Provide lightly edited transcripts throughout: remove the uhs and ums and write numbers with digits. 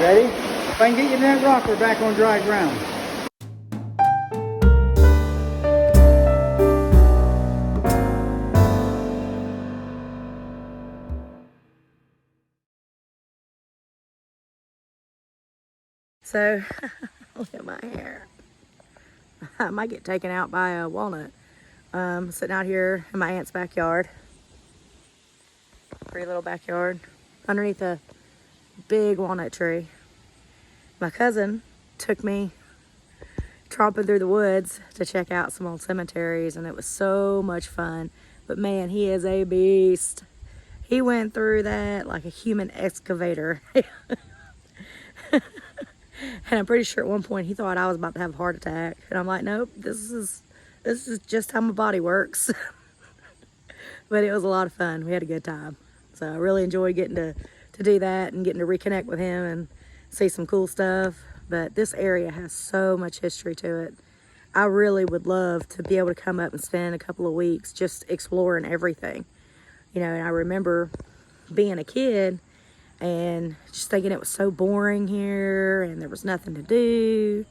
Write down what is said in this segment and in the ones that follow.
Ready? If I can get you to that rock, we're back on dry ground. So, look at my hair. I might get taken out by a walnut. Sitting out here in my aunt's backyard. Pretty little backyard. Underneath a big walnut tree. My cousin took me tromping through the woods to check out some old cemeteries, and it was so much fun. But man, he is a beast. He went through that like a human excavator. And I'm pretty sure at one point he thought I was about to have a heart attack. And I'm like, nope, this is just how my body works. But it was a lot of fun. We had a good time. So I really enjoyed getting to do that and getting to reconnect with him and see some cool stuff. But this area has so much history to it. I really would love to be able to come up and spend a couple of weeks just exploring everything. You know, and I remember being a kid and just thinking it was so boring here and there was nothing to do.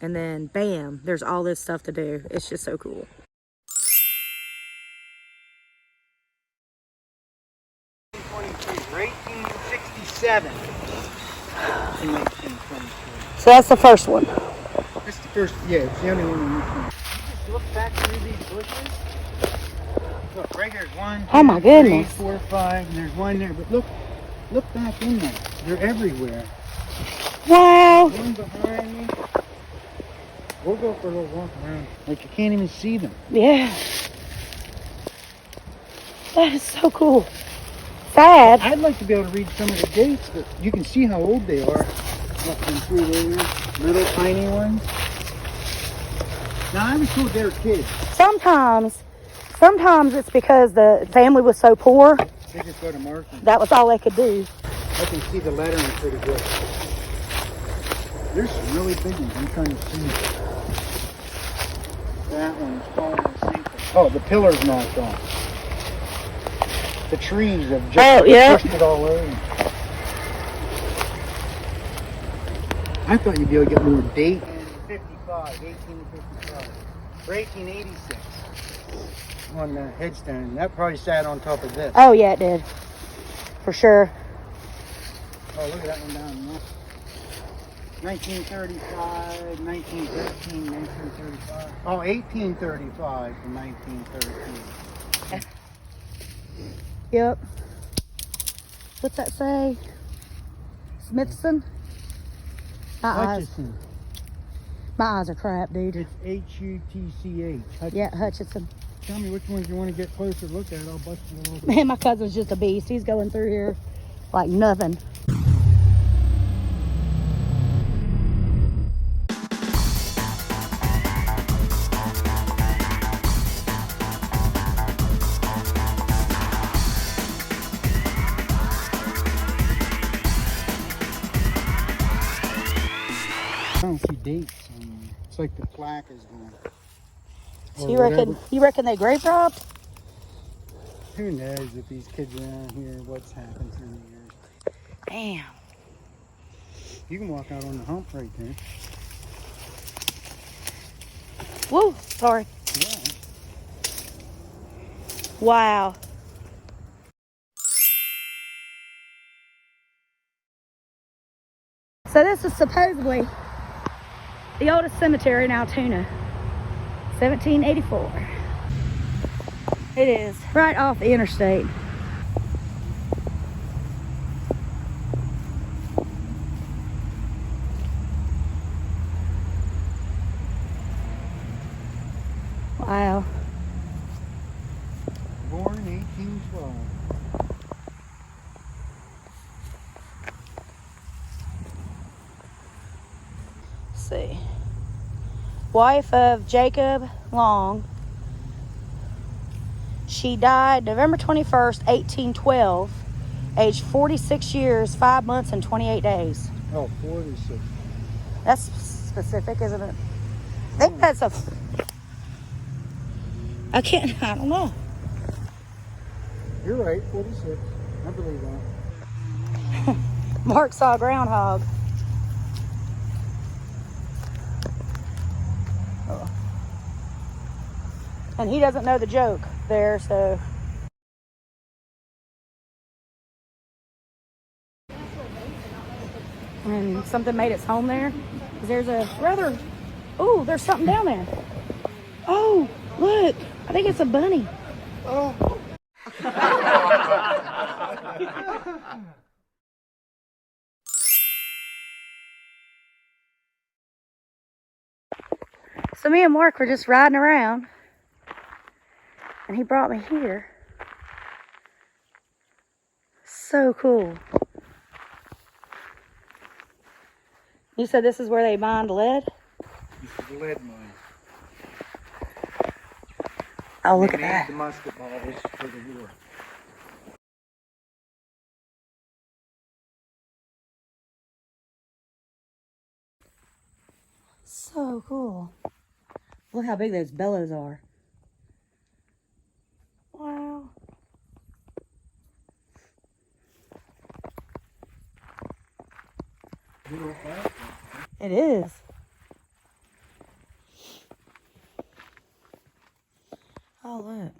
And then, bam, there's all this stuff to do. It's just so cool. For 1867 to 1923. So that's the first one. That's the first, yeah, it's the only one in this one. Just look back through these bushes. Look, right here's one. Oh my goodness. 3, 4, 5, and there's one there. But look back in there. They're everywhere. Wow. One behind me. We'll go for a little walk around. Like you can't even see them. Yeah. That is so cool. Sad. I'd like to be able to read some of the dates, but you can see how old they are. Up and through those little tiny ones. Now I was told they were kids. Sometimes it's because the family was so poor. They just go to market. That was all they could do. I can see the lettering pretty good. There's some really big ones. I'm trying to see. That one's almost sinking. Oh, the pillar's knocked off. The trees have just pushed it all over. I thought you'd be able to get more date. 1855. Or 1886. On the headstone. That probably sat on top of this. Oh yeah, it did. For sure. Oh, look at that one down there. 1935, 1913, 1935. Oh, 1835 to 1913. Yep. What's that say? Smithson? Hutchison. My eyes are crap, dude. It's H-U-T-C-H. Hutchison. Yeah, Hutchison. Tell me which ones you want to get closer look at. I'll bust it all over. Man, my cousin's just a beast. He's going through here like nothing. I don't see dates on there. It's like the plaque is gone. So you reckon they grave robbed? Who knows if these kids around here, what's happened through the years. Damn. You can walk out on the hump right there. Woo, sorry. Yeah. Wow. So this is supposedly the oldest cemetery in Altoona. 1784. It is right off the interstate. Wow. Born 1812. Let's see. Wife of Jacob Long. She died November 21st, 1812, aged 46 years, 5 months, and 28 days. Oh, 46. That's specific, isn't it? I think that's a... I don't know. You're right, 46. I believe that. Mark saw a groundhog. And he doesn't know the joke there, so. And something made its home there. There's a rather, oh, there's something down there. Oh, look, I think it's a bunny. Oh. So me and Mark were just riding around, and he brought me here. So cool. You said this is where they mined lead? This is the lead mine. Oh, look They at made that. the musket balls for the war. So cool. Look how big those bellows are. Wow. It is. Oh, look.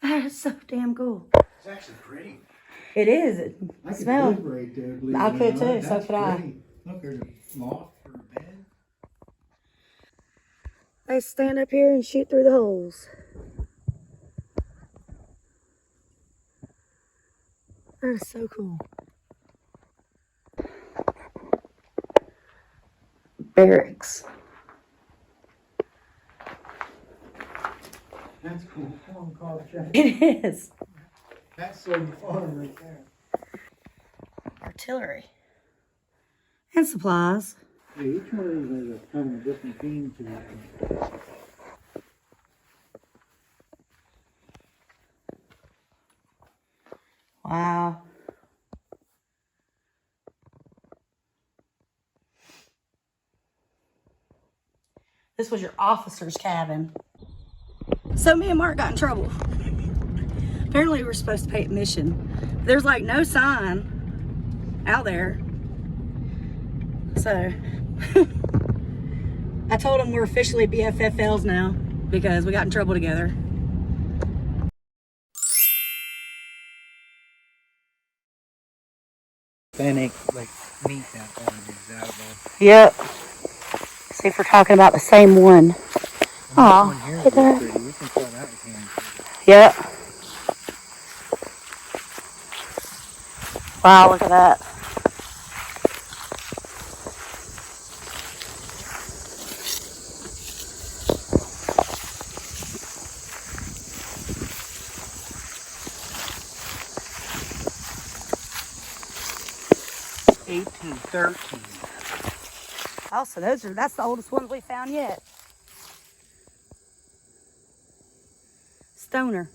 That is so damn cool. It's actually pretty. It is. It I could smells. live right there, believe I it or could not. too, so That's could I. pretty. Look, there's a loft for a bed. They stand up here and shoot through the holes. That is so cool. Barracks. That's cool. Farm called Jack. It is. That's so farm right there. Artillery. And supplies. Yeah, each one of these has a kind of a different theme to it. Wow. This was your officer's cabin. So me and Mark got in trouble. Apparently we were supposed to pay admission. There's like no sign out there. So I told him we're officially BFFLs now because we got in trouble together. Fennec, like meat that one is out of Yep. See if we're talking about the same one. Aw, this one here look is at that. pretty. We can tell that was hand. Yep. Wow, look at that. $18.13. Oh, so that's the oldest ones we found yet. Stoner.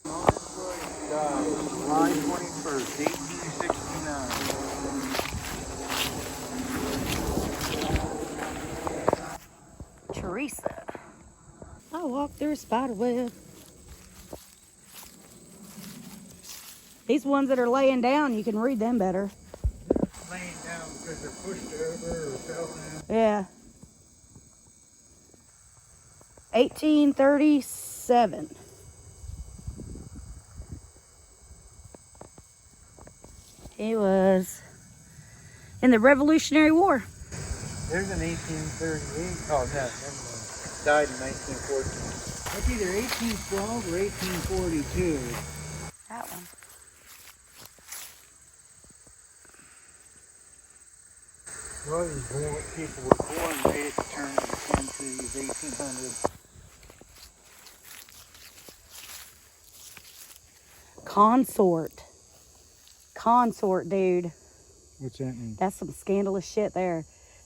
July 21st, 1869. Teresa. I walked through a spider web. These ones that are laying down, you can read them better. Laying down because they're pushed over or fell down. Yeah. 1837. He was in the Revolutionary War. There's an 1838. Oh, no, never mind. Died in 1914. That's either 1812 or 1842. That one. A lot of these people were born right at the turn of the century, the 1800s. Consort, dude. What's that mean? That's some scandalous shit there.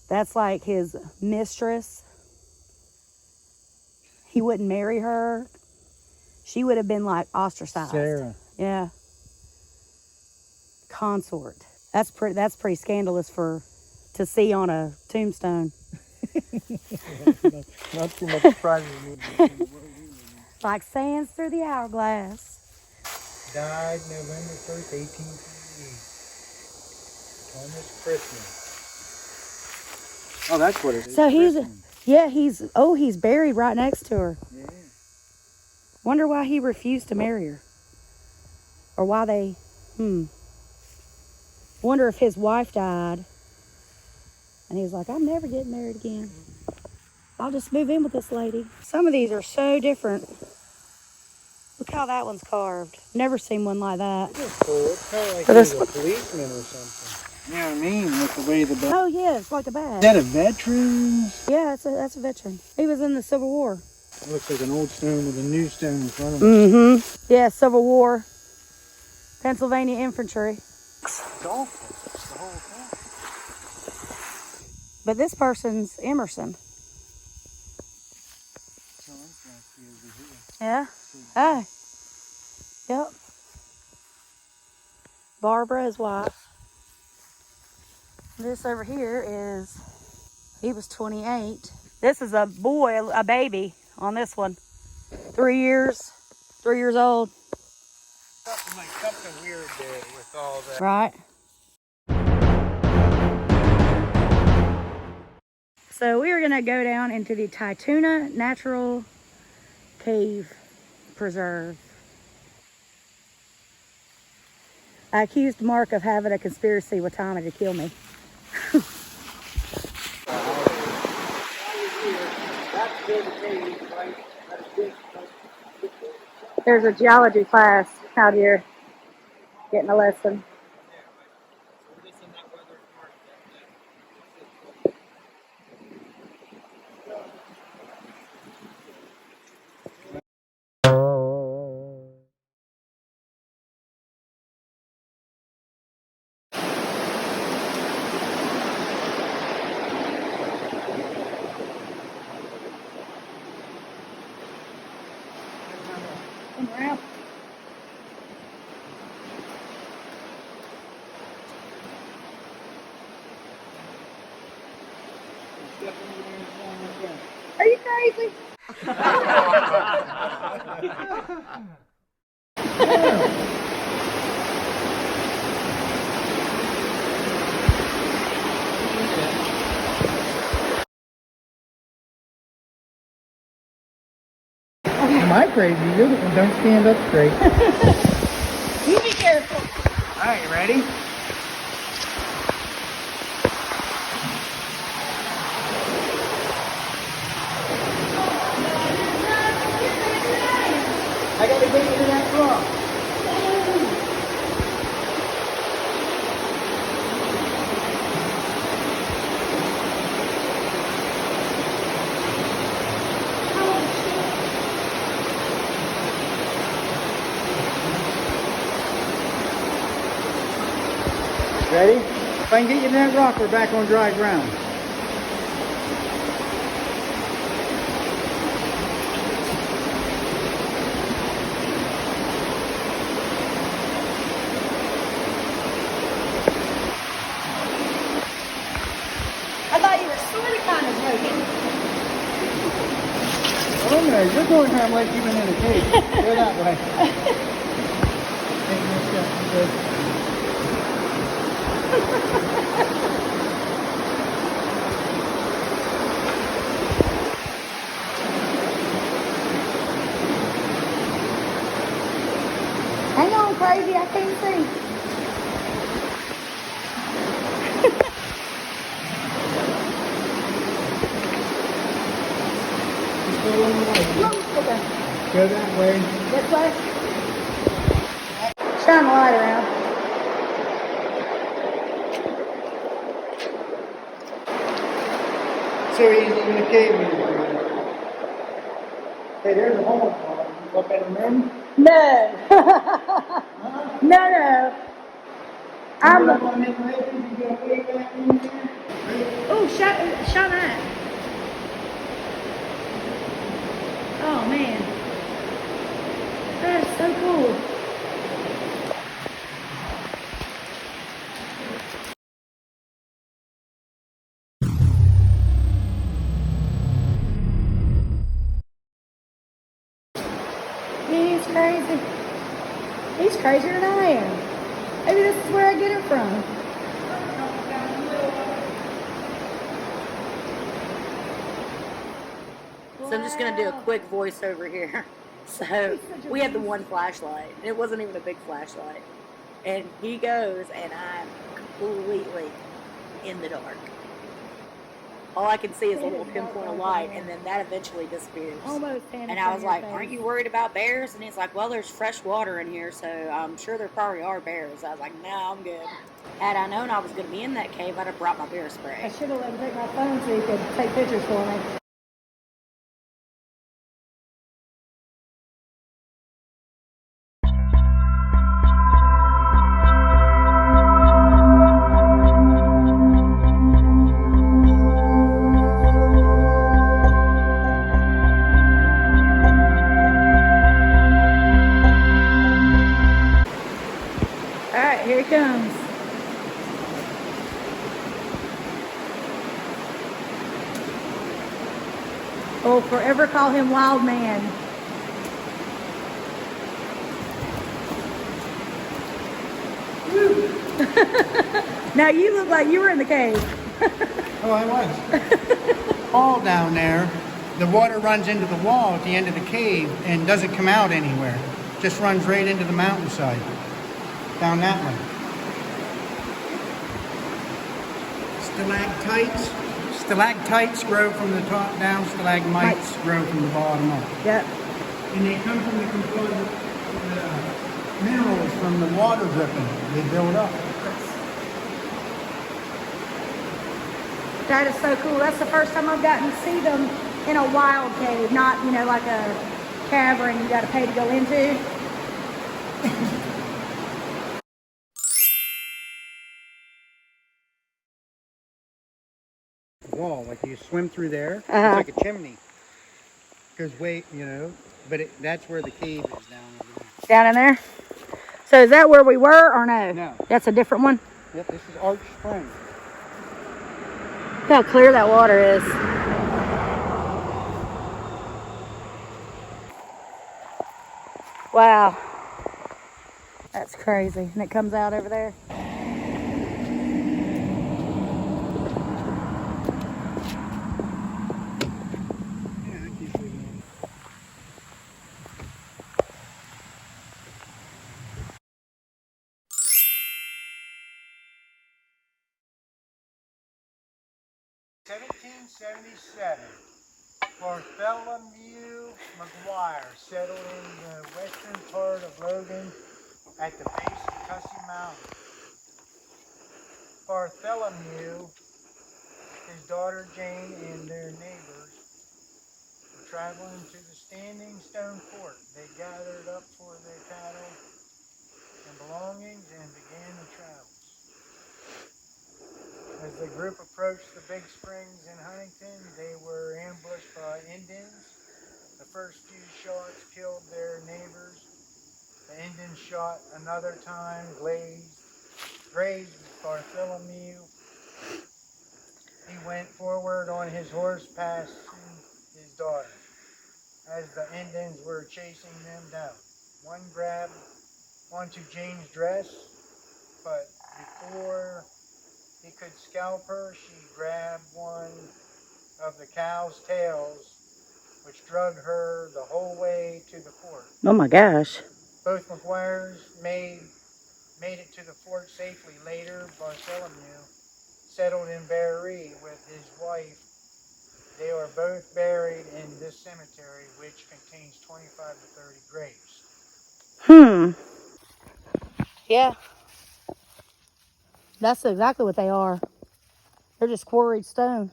That's like his mistress. He wouldn't marry her. She would have been like ostracized. Sarah. Yeah. Consort. That's pretty scandalous to see on a tombstone. Not too much pride in me. Like sands through the hourglass. Died November 1st, 1848. Thomas Christmas. Oh, that's what it is. So Christmas. he's buried right next to her. Yeah. Wonder why he refused to marry her. Or why they, Wonder if his wife died. And he was like, I'm never getting married again. I'll just move in with this lady. Some of these are so different. Look how that one's carved. Never seen one like that. It's cool. It's kind of like So he was this a policeman or something. You know what I mean? With the way the... Oh yeah, it's like a badge. Is that a veteran? Yeah, that's a veteran. He was in the Civil War. It looks like an old stone with a new stone in front of it. Mm-hmm. Yeah, Civil War. Pennsylvaina infantry. It's awful. The whole thing. But this person's Emerson. So that's like over here. Yeah? Oh. Yep. Barbara, his wife. This over here is, he was 28. This is a boy, a baby on this one. 3 years old. Something weird there with all that. Right. So we are gonna go down into the Tytoona Natural Cave Preserve. I accused Mark of having a conspiracy with Tommy to kill me. There's a geology class out here getting a lesson. Come around. Are you crazy? Am I crazy? You're the one. Don't stand up straight. You be careful. All right, you ready? I gotta get you to that rock. Ready? If I can get you to that rock, we're back on dry ground. I thought you were sort of kind of joking. Oh no, you're going home like you've been in a cave. Go that way. Take this step. Good. Hang on, crazy. I can't see. Just go along the way. Okay. Go that way. This way. Shine the light around. So easy in the cave. Hey, there's a hole. Look at them in. No. Huh? No. I'm. Up on them ledges, you go way back in there. Oh, shine that. Oh man, that is so cool. He's crazier than I am. Maybe this is where I get it from. So I'm just gonna do a quick voiceover here. So we had the one flashlight, and it wasn't even a big flashlight. And he goes, and I'm completely in the dark. All I can see is a little pinpoint of light, and then that eventually disappears. Almost. And I was like, aren't you worried about bears? And he's like, well, there's fresh water in here, so I'm sure there probably are bears. I was like, no, I'm good. Had I known I was going to be in that cave, I'd have brought my bear spray. I should have let him take my phone so he could take pictures for me. All right, here he comes. Oh, forever call him Wild Man. Now you look like you were in the cave. Oh, I was. All down there, the water runs into the wall at the end of the cave and doesn't come out anywhere. Just runs right into the mountainside. Down that way. Stalactites grow from the top down, stalagmites grow from the bottom up. Yep. And they come from the minerals from the water dripping. They build up. That is so cool. That's the first time I've gotten to see them in a wild cave, not, you know, like a cavern you got to pay to go into. Wall, like you swim through there. Uh-huh. It's like a chimney. Goes way, but that's where the cave is down over there. Down in there? So is that where we were or no? No. That's a different one? Yep, this is Arch Spring. Look how clear that water is. Wow. That's crazy. And it comes out over there. Yeah, that keeps moving. (1777), Bartholomew McGuire settled in the western part of Logan at the base of Cussy Mountain. Bartholomew, his daughter Jane, and their neighbors were traveling to the Standing Stone Fort. They gathered up for their cattle and belongings and began the travels. As the group approached the big springs in Huntington, they were ambushed by Indians. The first few shots killed their neighbors. The Indians shot another time, grazed Bartholomew. He went forward on his horse, passing his daughter. As the Indians were chasing them down, one grabbed onto Jane's dress, but before he could scalp her, she grabbed one of the cow's tails, which drug her the whole way to the fort. Oh my gosh. Both McGuires made it to the fort safely. Later, Bartholomew settled in Barrie with his wife. They are both buried in this cemetery, which contains 25 to 30 graves. Yeah. That's exactly what they are. They're just quarried stone.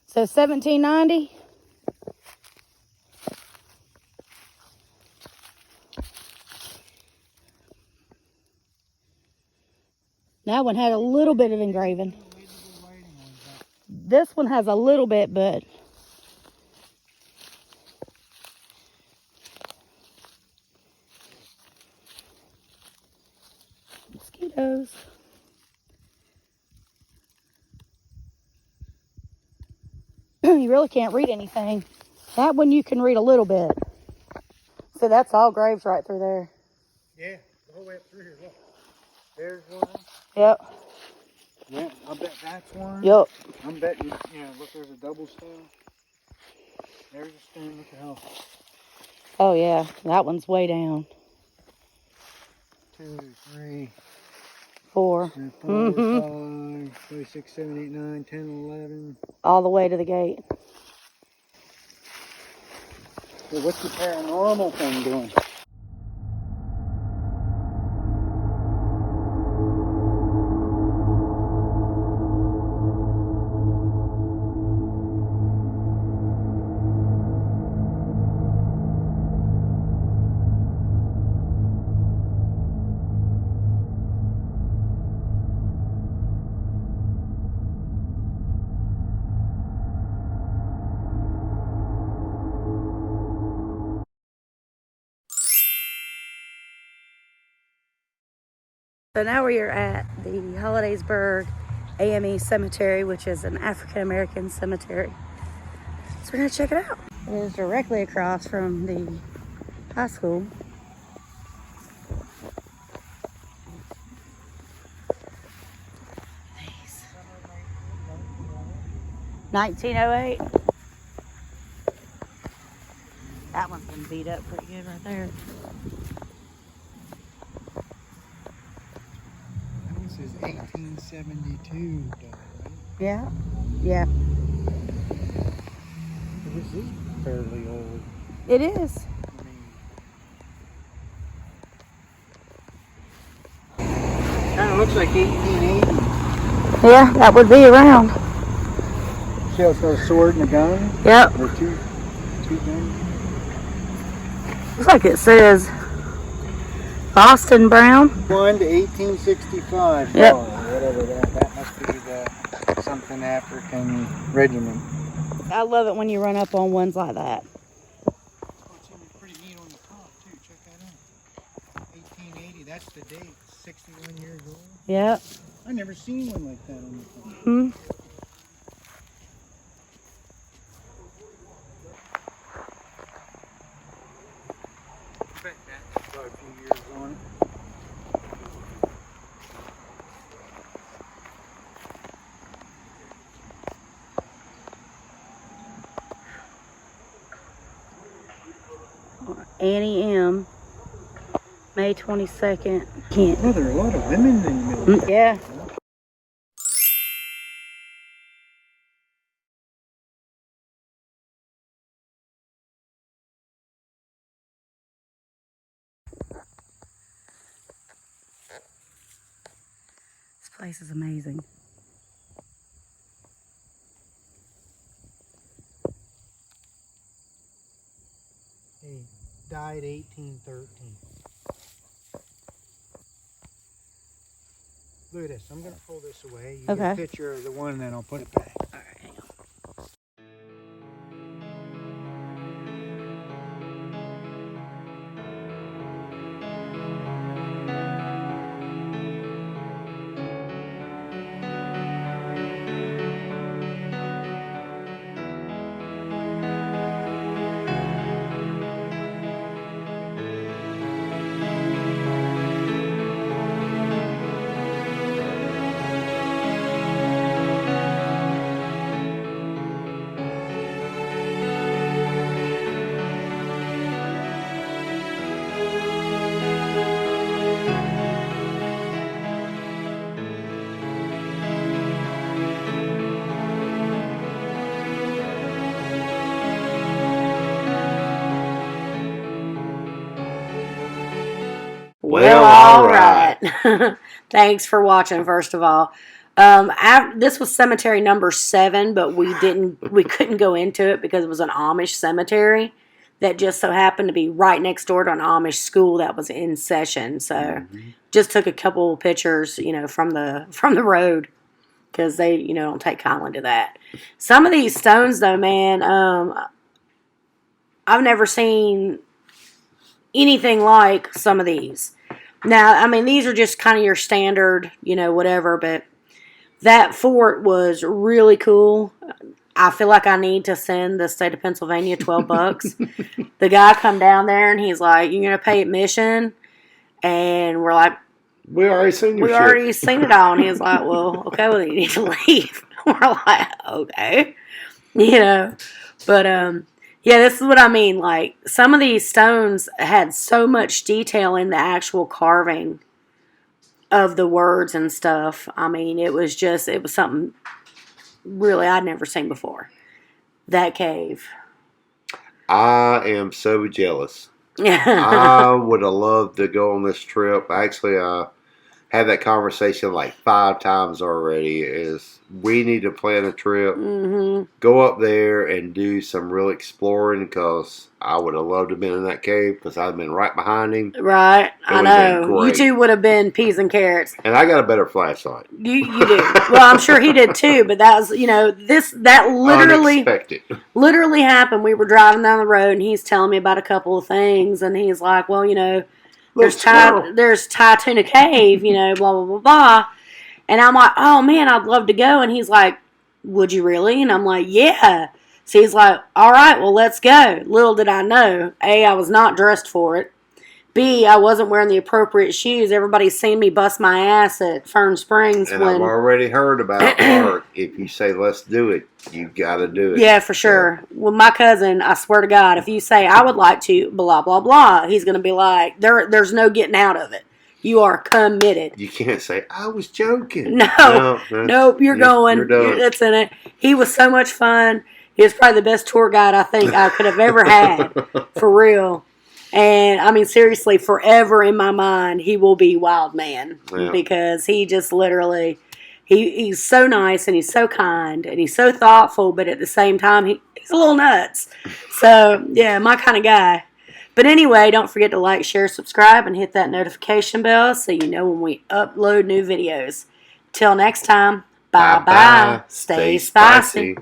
So 1790. That one had a little bit of engraving. This one has a little bit, but mosquitoes. You really can't read anything. That one you can read a little bit. So that's all graves right through there. Yeah, the whole way up through here. Look. There's one. Yep. Yeah, I bet that's one. Yep. I'm betting, look, there's a double stone. There's a stone, look at how. Oh, yeah. That one's way down. 2, 3, 4. 4, 5, Mm-hmm. 5, 6, 7, 8, 9, 10, 11. All the way to the gate. So what's the paranormal thing doing? So now we are at the Hollidaysburg AME Cemetery, which is an African American cemetery. So we're gonna check it out. It is directly across from the high school. Nice. 1908. That one's been beat up pretty good right there. This is 1872, right? Yeah. Yeah. This is fairly old. It is. Kind of looks like 1880. Yeah, that would be around. See how it's got a sword and a gun? Yep. Or two guns? Looks like it says Boston Brown. 1 to 1865. Yep. Whatever that must be the something African regiment. I love it when you run up on ones like that. Oh, it's pretty neat on the top too. Check that out. 1880. That's the date. 61 years old. Yep. I never seen one like that on the top. Hmm. I bet that's got a few years on it. Annie M. May 22nd. Can't. Oh, there are a lot of women in the middle. Yeah. This place is amazing. He died 1813. Look at this. I'm going to pull this away. You get Okay. a picture of the one, then I'll put it back. All right, hang on. Well, all right. Thanks for watching, first of all. This was cemetery number 7, but we couldn't go into it because it was an Amish cemetery that just so happened to be right next door to an Amish school that was in session. So just took a couple pictures, from the road because they, don't take kindly to that. Some of these stones, though, man, I've never seen anything like some of these. Now, I mean, these are just kind of your standard, whatever, but that fort was really cool. I feel like I need to send the state of Pennsylvania $12. The guy come down there and he's like, "You're gonna pay admission," and we're like, We already seen your "We shit. already seen it all." And he's like, "Well, okay, well, you need to leave." We're like, "Okay," But yeah, this is what I mean. Like, some of these stones had so much detail in the actual carving of the words and stuff. I mean, it was something really I'd never seen before. That cave. I am so jealous. Yeah. I would have loved to go on this trip. Actually, had that conversation like 5 times already. Is we need to plan a trip, go up there and do some real exploring, because I would have loved to have been in that cave, because I'd been right behind him. Right, I would've been know. You great. two would have been peas and carrots. And I got a better flashlight. You do. Well, I'm sure he did too. But that was, that Unexpected. literally happened. We were driving down the road, and he's telling me about a couple of things, and he's like, "Well, there's Tytoona Cave, blah blah blah blah," and I'm like, "Oh man, I'd love to go." And he's like, "Would you really?" And I'm like, "Yeah." So he's like, "All right, well, let's go." Little did I know, A, I was not dressed for it. B, I wasn't wearing the appropriate shoes. Everybody's seen me bust my ass at Fern Springs. And I've already heard about Mark. If you say, let's do it, you got to do it. Yeah, for sure. Well, my cousin, I swear to God, if you say, "I would like to, blah, blah, blah," he's going to be like, there's no getting out of it. You are committed. You can't say, "I was joking." Nope, you're going. You're done. It's in it. He was so much fun. He was probably the best tour guide I think I could have ever had. For real. And, I mean, seriously, forever in my mind, he will be Wild Man. Yeah. Because he just literally, he's so nice, and he's so kind, and he's so thoughtful, but at the same time, he's a little nuts. So, yeah, my kind of guy. But anyway, don't forget to like, share, subscribe, and hit that notification bell so you know when we upload new videos. Till next time, bye-bye. Stay spicy.